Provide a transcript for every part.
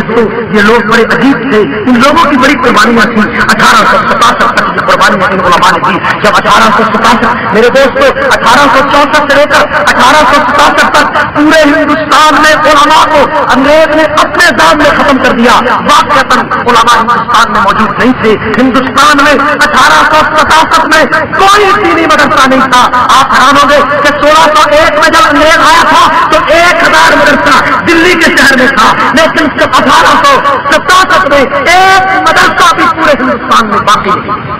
दोस्तों ये लोग बड़े अजीब थे, इन लोगों की बड़ी कुर्बानियां थी। 1867 तक ये कुर्बानियां इन उलमा ने दी। जब 1867 मेरे दोस्तों 1864 से लेकर 1867 तक पूरे हिंदुस्तान में उलमा को अंग्रेज ने अपने दाम में खत्म कर दिया। वाकई उलमा हिंदुस्तान में मौजूद नहीं थे। हिंदुस्तान में 1867 में कोई दीनी मदरसा नहीं था। आप हैरान होंगे कि 1601 में जब अंग्रेज आया था तो 1000 मदरसा दिल्ली के शहर में था, लेकिन 1867 में एक मदरसा भी पूरे हिंदुस्तान में बाकी नहीं।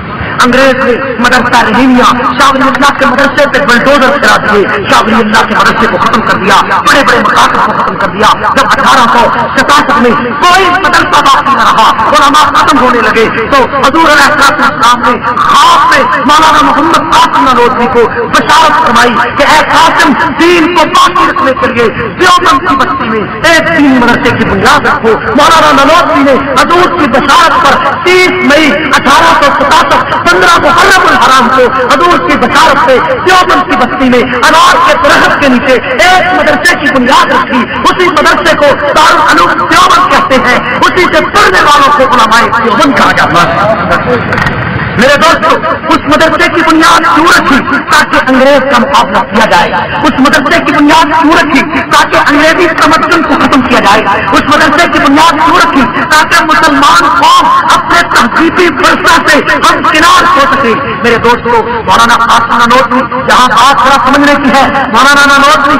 अंग्रेज ने मदरसा रहीमिया शाह वली अल्लाह के मदरसे पे बुलडोजर चला दिए, शाह वली अल्लाह के मदरसे को खत्म कर दिया, बड़े बड़े मकासद को खत्म कर दिया। जब 1867 में कोई मदरसा बाकी न रहा, उलमा खत्म होने लगे, तो हुजूर अलैहिस्सलाम ने ख्वाब में मौलाना मोहम्मद कासिम नानोतवी को बशारत फरमाई कि ऐ कासिम, दीन को बाकी रखने के लिए देवबंद की बस्ती में एक दीनी मदरसे की बुनियाद रखो। मौलाना नानोतवी ने हुजूर की बशारत पर 30 मई 1867 15 मुहर्रम हराम को हुजूर की बशारत से देवबंद की बस्ती में अनार के दरख्त के नीचे एक मदरसे की बुनियाद रखी। उसी मदरसे को दारुल उलूम देवबंद कहते हैं, उसी से पढ़ने वालों को उलमाए देवबंद कहा जाता है। मेरे दोस्तों, उस मदरसे की बुनियाद क्यों रखी? ताकि अंग्रेज का मुकाबला किया जाए। उस मदरसे की बुनियाद क्यों रखी? ताकि अंग्रेजी तमद्दुन को खत्म किया जाए। उस मदरसे की बुनियाद क्यों रखी? ताकि मुसलमान कौम अपने तहजीबी वर्षा से हमकिनार हो सके। मेरे दोस्तों, मौलाना कासिम नानोतवी, यहाँ बात थोड़ा समझने की है। मौलाना नानोतवी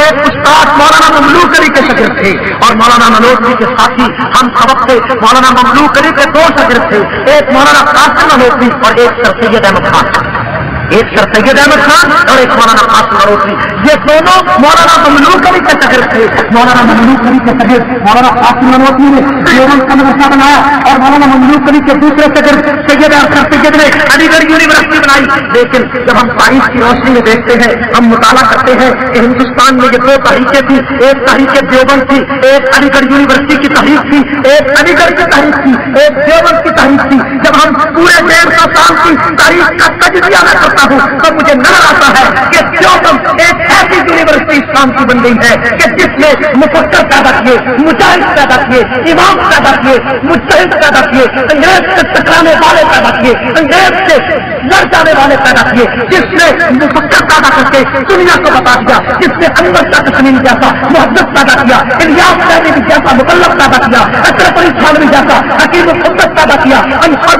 एक उस्ताद मौलाना ममलूक अली के शागिर्द थे, और मौलाना नानोतवी के साथी हम सबक थे मौलाना ममलूक अली के 2 शागिर्द थे, एक मौलाना कासिम नानोतवी और एक सर सैयद अहमद खान, एक सर सैयद अहमद खान और एक मौलाना कासिम नानोतवी। ये दोनों मौलाना ममलूक अली के शागिर्द थे। मौलाना ममलूक अली के शागिर्द मौलाना कासिम नानोतवी ने देवबंद का मदरसा बनाया, और मौलाना ममलूक अली के दूसरे शागिर्द सैयद सर सैयद ने अलीगढ़ यूनिवर्सिटी बनाई। लेकिन जब हम तारीख की रोशनी में देखते हैं, हम मुताला करते हैं कि हिंदुस्तान में ये 2 तहरीकें थी, एक तहरीक देवबंद थी, एक अलीगढ़ यूनिवर्सिटी की तहरीक थी, एक अलीगढ़ की तहरीक थी, एक देवबंद की तहरीक थी। जब हम पूरे 150 साल की तारीख का तजजिया में करता हूँ तो मुझे नजर आता है कि देवबंद एक ऐसी यूनिवर्सिटी इस्लाम की बन गई है कि जिसने मुफक्कर पैदा किए, मुजाहिद पैदा किए, इमाम पैदा किए, मुजतहिद पैदा किए, अंग्रेज से टकराने वाले पैदा किए, अंग्रेज से लड़ जाने वाले पैदा किए, जिसने मुफक्कर पैदा करके दुनिया को बता दिया, जिसने अनवर का तस्मीम जैसा मुहद्दिस पैदा किया, इलियास नबी जैसा मुकल्लफ पैदा किया, अशरफ अली थानवी जैसा हकीम मुहद्दिस पैदा किया,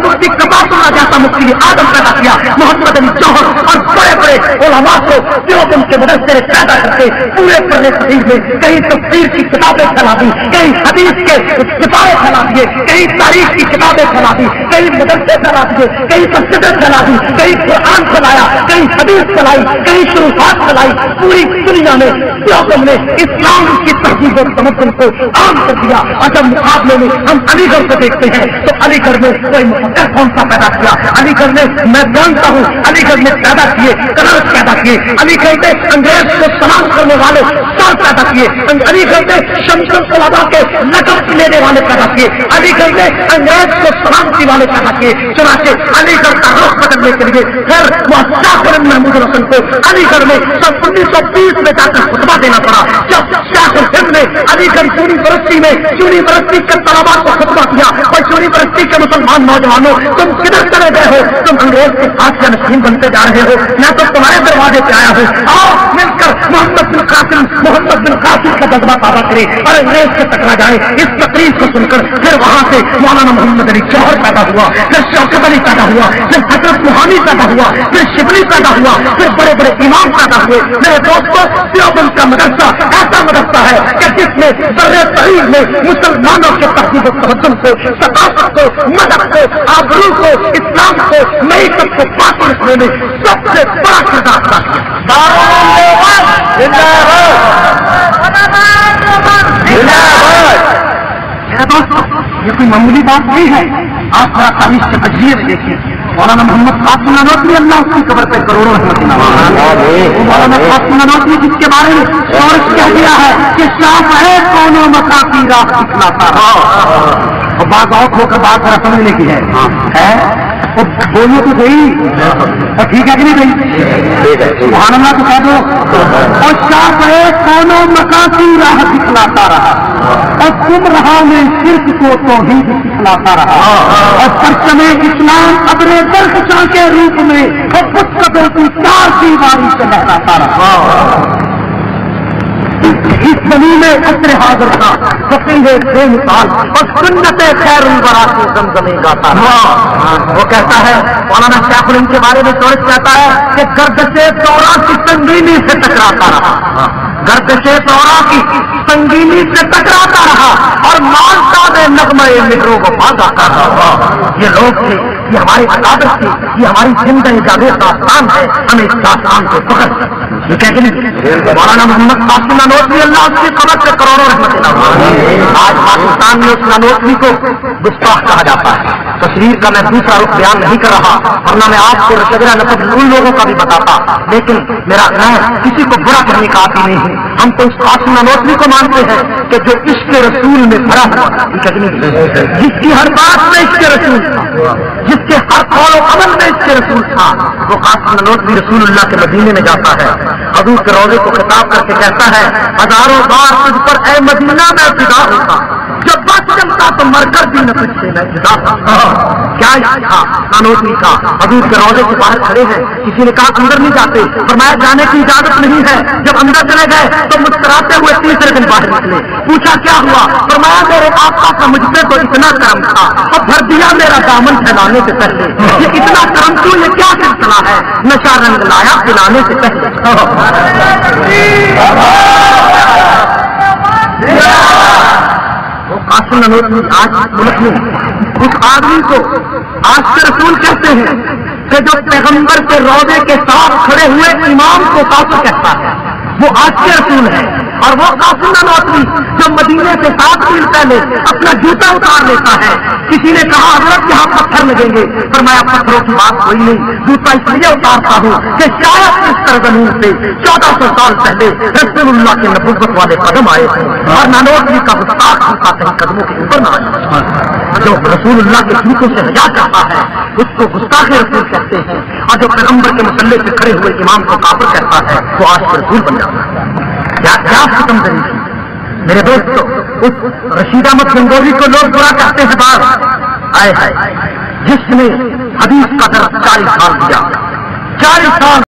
मुफ्ती कमाल जैसा मुफ्ती आदम पैदा किया, मोहम्मद अली जौहर और बड़े बड़े उलमा को देवबंद के मदरसे से पैदा करके पूरे पूरे शरीर में कहीं तफसीर की किताबें फैला दी, कहीं हदीस के किताबें फैला दिए, कहीं तारीख की किताबें फैला दी, कहीं मदरसे फैला दिए, कहीं मस्जिदें फैला दी, कहीं कुरान फैलाया, कहीं हदीस फैलाई, कहीं शुरूआत फैलाई। पूरी दुनिया में देवबंद ने इस्लाम की तहजीब और तमद्दुन को आम कर दिया। और जब मुकाबले में हम अलीगढ़ को देखते हैं तो अलीगढ़ में कोई मुफक्कर कौन सा पैदा किया? अलीगढ़ में मैं जानता हूँ, अलीगढ़ में पैदा किए कलर्स पैदा किए, अलीगढ़ में अंग्रेज को सलाम करने वाले साल पैदा किए, अलीगढ़ में शमशुल तलबा के लकब लेने वाले पैदा किए, अलीगढ़ में अंग्रेज को सलामती वाले पैदा किए। चुनाचे अलीगढ़ का रुख बदलने के लिए फिर शाह महमूद हसन को अलीगढ़ में 1920 में जाकर खुतबा देना पड़ा। जब शाह हिंद ने अलीगढ़ यूनिवर्सिटी के तलबा को खुतबा किया, और यूनिवर्सिटी के मुसलमान नौजवानों, तुम किधर चले गए हो? तुम अंग्रेज के साथ नशीन बनते जा रहे हो, मैं तो तुम्हारे दरवाजे पे आया हूँ। आओ मिलकर मोहम्मद बिन कासिम का जज्बा पैदा करे और अंग्रेज से टकरा जाए। इस तकरीर को सुनकर फिर वहां से मौलाना मोहम्मद अली जौहर पैदा हुआ, फिर शौकत अली पैदा हुआ, फिर हजरत मुहानी पैदा हुआ, फिर शिबली पैदा हुआ, फिर बड़े बड़े इमाम पैदा हुए। मेरे दोस्तों, देवबंद का मदरसा ऐसा मदरसा है कि जिसने बड़े तरीक में मुसलमानों के तहजीब और तमद्दुन को, सकाफत को, मदद को, आबरू को, इस्लाम को, मईकत को बाकी रखने में सबसे बड़ा किरदार अदा किया। दोस्तों, ये कोई मामूली बात नहीं है। आप थोड़ा तारीख के तजरिए में देखिए, मौलाना मोहम्मद कासिम नानोतवी, अल्लाह उसकी कब्र पर करोड़ों रहमत नवाज़। मौलाना कासिम नानोतवी जिसके बारे में सोच कह दिया है कि शाह है कौनो मका की राह दिखलाता है। और बात और होकर बात जरा समझने की है, तो बोलिए तो सही, और ठीक है कि नहीं भाई? सुभान अल्लाह तो कह दो। और शाह है कौनो मका की राह दिखलाता रहा, और गुमराह में शिर्क को तौहीद सिखलाता रहा और परचमे इस्लाम अपने दरख्शां के रूप में वो पुस्तकों की 4 दीवारी से लहराता रहा। इस जमीन में असर हाजिर था फकीह बे मिसाल और सुन्नत खैरुल वरा को जमजमे गाता रहा। वो कहता है, मौलाना शैखुल इनके बारे में चौड़स कहता है कि गर्दशे तौरा की संगीनी से टकराता रहा, गर्दशे तौरा की संगीनी से टकराता रहा और मानता में नगमे मित्रों को बाधा कर रहा। ये लोग थे, ये हमारे अकादर थे, ये हमारी जिंदगी का दास्तान है, हमें इस दास्तान को पकड़ ये कहते नहीं। मौलाना मोहम्मद कासिम नानोतवी अल्लाह उसकी कमर से करोड़ों रहमत। आज पाकिस्तान में उस नानोतवी को गुस्ताख कहा जाता है। तस्वीर का मैं दूसरा रुख बयान नहीं कर रहा, वरना मैं आपको रशगरा नफज उन लोगों का भी बताता, लेकिन मेरा मैं किसी को बुरा कहने का आदमी नहीं हूँ। हम तो उस कासिम नानोतवी को मानते हैं कि जो इश्क रसूल में भरा हुआ, जिसकी हर बात में इश्क रसूल था, जिसके हर कौल अमल में इश्क रसूल था, वो कासिम नानोतवी रसूलुल्लाह के मदीने में जाता है, हजूर के रोज़े को खिताब करके कहता है, हजारों बार तुझ पर ए मदीना में फिदा होता, जब बात चलता तो मरकर भी न तुझसे मैं फिदा होता। क्या था नानोतवी का? हजूर के रोज़े के बाहर खड़े हैं, किसी ने कहा अंदर नहीं जाते, फरमाया जाने की इजाजत नहीं है। जब अंदर चले गए तो मुस्कुराते हुए तीसरे दिन बाहर निकले। पूछा क्या हुआ? फरमाया मेरे आका का मुझ पे तो इतना करम था और भर दिया मेरा दामन फैलाने से पहले। ये इतना करम क्यों? ये क्या सिलसिला है? नशा रंग लाया पिलाने से पहले। वो कासिम नानोतवी आज मुल्क में उस आदमी को आज के रसूल कहते हैं कि जो पैगंबर के रोज़े के साथ खड़े हुए इमाम को काफिर कहता है, वो आज के रसूल है। और वो कासिम नानोतवी जो मदीने से 7 मील पहले अपना जूता उतार लेता है। किसी ने कहा हजरत यहाँ पत्थर लगेंगे, पर मैं पत्थरों की बात कोई नहीं, जूता इसलिए उतारता हूँ कि शायद इस सरजमीन से 1400 साल पहले रसूलुल्लाह के नबुव्वत वाले कदम आए और नानोतवी का गुस्ताख जूता कहीं कदमों के ऊपर ना आए। जो रसूलुल्लाह के जूतों से हया करता है उसको गुस्ताख रसूल कहते हैं, और जो पैगंबर के मुसल्ले से खड़े हुए इमाम को काफिर कहता है वो आज के रसूल बन जाता है। क्या क्या खत्म करी थी मेरे दोस्तों? उस रशीद अहमद गंगोही को लोग बुरा कहते हैं, बात आए है जिसने हदीस का दर्स 40 साल दिया, 40 साल